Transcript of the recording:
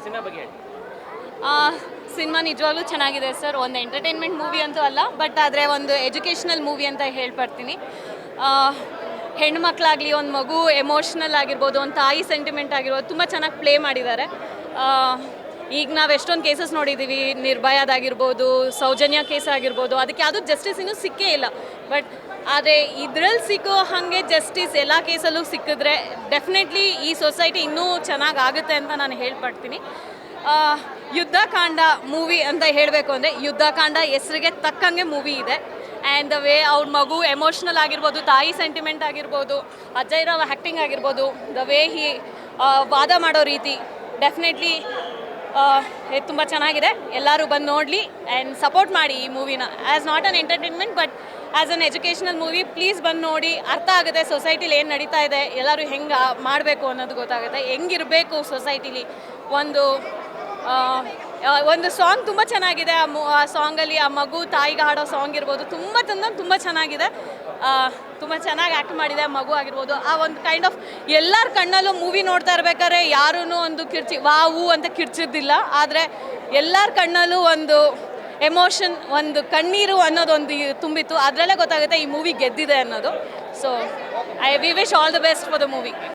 Cinema ಬಗ್ಗೆ ಹೇಳಿ. Cinema ನಿಜವಾಗ್ಲೂ ಚೆನ್ನಾಗಿದೆ ಸರ್. ಒಂದು ಎಂಟರ್ಟೈನ್ಮೆಂಟ್ ಮೂವಿ ಅಂತೂ ಅಲ್ಲ, ಬಟ್ ಆದರೆ ಒಂದು ಎಜುಕೇಷ್ನಲ್ ಮೂವಿ ಅಂತ ಹೇಳ್ಪಡ್ತೀನಿ. ಹೆಣ್ಮಕ್ಳಾಗಲಿ, ಒಂದು ಮಗು ಎಮೋಷ್ನಲ್ ಆಗಿರ್ಬೋದು, ಒಂದು ತಾಯಿ ಸೆಂಟಿಮೆಂಟ್ ಆಗಿರ್ಬೋದು, ತುಂಬ ಚೆನ್ನಾಗಿ ಪ್ಲೇ ಮಾಡಿದ್ದಾರೆ. ಈಗ ನಾವು ಎಷ್ಟೊಂದು ಕೇಸಸ್ ನೋಡಿದ್ದೀವಿ, ನಿರ್ಭಯದಾಗಿರ್ಬೋದು, ಸೌಜನ್ಯ ಕೇಸ್ ಆಗಿರ್ಬೋದು, ಅದಕ್ಕೆ ಯಾವುದೂ ಜಸ್ಟಿಸ್ ಇನ್ನೂ ಸಿಕ್ಕೇ ಇಲ್ಲ. ಬಟ್ ಆದರೆ ಇದ್ರಲ್ಲಿ ಸಿಕ್ಕೋ ಹಾಗೆ ಜಸ್ಟಿಸ್ ಎಲ್ಲ ಕೇಸಲ್ಲೂ ಸಿಕ್ಕಿದ್ರೆ ಡೆಫಿನೆಟ್ಲಿ ಈ ಸೊಸೈಟಿ ಇನ್ನೂ ಚೆನ್ನಾಗಾಗುತ್ತೆ ಅಂತ ನಾನು ಹೇಳ್ಪಡ್ತೀನಿ. ಯುದ್ಧಕಾಂಡ ಮೂವಿ ಅಂತ ಹೇಳಬೇಕು ಅಂದರೆ, ಯುದ್ಧಕಾಂಡ ಹೆಸರಿಗೆ ತಕ್ಕಂಗೆ ಮೂವಿ ಇದೆ. ಆ್ಯಂಡ್ ದ ವೇ ಅವ್ರ ಮಗು ಎಮೋಷ್ನಲ್ ಆಗಿರ್ಬೋದು, ತಾಯಿ ಸೆಂಟಿಮೆಂಟ್ ಆಗಿರ್ಬೋದು, ಅಜಯ್ ರಾವ್ ಆ್ಯಕ್ಟಿಂಗ್ ಆಗಿರ್ಬೋದು, ದ ವೇ ವಾದ ಮಾಡೋ ರೀತಿ ಡೆಫಿನೆಟ್ಲಿ ತುಂಬ ಚೆನ್ನಾಗಿದೆ. ಎಲ್ಲರೂ ಬಂದು ನೋಡಲಿ ಆ್ಯಂಡ್ ಸಪೋರ್ಟ್ ಮಾಡಿ ಈ ಮೂವಿನ. As not an entertainment but as an educational movie. Please ಬಂದು ನೋಡಿ, ಅರ್ಥ ಆಗುತ್ತೆ ಸೊಸೈಟಿಲಿ ಏನು ನಡೀತಾ ಇದೆ, ಎಲ್ಲರೂ ಹೆಂಗೆ ಮಾಡಬೇಕು ಅನ್ನೋದು ಗೊತ್ತಾಗುತ್ತೆ, ಹೆಂಗಿರಬೇಕು ಸೊಸೈಟಿಲಿ. ಒಂದು ಸಾಂಗ್ ತುಂಬ ಚೆನ್ನಾಗಿದೆ. ಆ ಸಾಂಗಲ್ಲಿ ಆ ಮಗು ತಾಯಿಗೆ ಹಾಡೋ ಸಾಂಗ್ ಇರ್ಬೋದು, ತುಂಬ ಚೆನ್ನಾಗಿದೆ. ತುಂಬ ಚೆನ್ನಾಗಿ ಆ್ಯಕ್ಟ್ ಮಾಡಿದೆ ಮಗು ಆಗಿರ್ಬೋದು. ಆ ಒಂದು ಕೈಂಡ್ ಆಫ್ ಎಲ್ಲರ ಕಣ್ಣಲ್ಲೂ ಮೂವಿ ನೋಡ್ತಾ ಇರ್ಬೇಕಾದ್ರೆ ಯಾರೂ ಒಂದು ವಾವು ಅಂತ ಕಿರ್ಚಿದ್ದಿಲ್ಲ. ಆದರೆ ಎಲ್ಲರ ಕಣ್ಣಲ್ಲೂ ಒಂದು ಎಮೋಷನ್, ಒಂದು ಕಣ್ಣೀರು ಅನ್ನೋದೊಂದು ತುಂಬಿತ್ತು. ಅದರಲ್ಲೇ ಗೊತ್ತಾಗುತ್ತೆ ಈ ಮೂವಿ ಗೆದ್ದಿದೆ ಅನ್ನೋದು. So we wish all the best for the movie.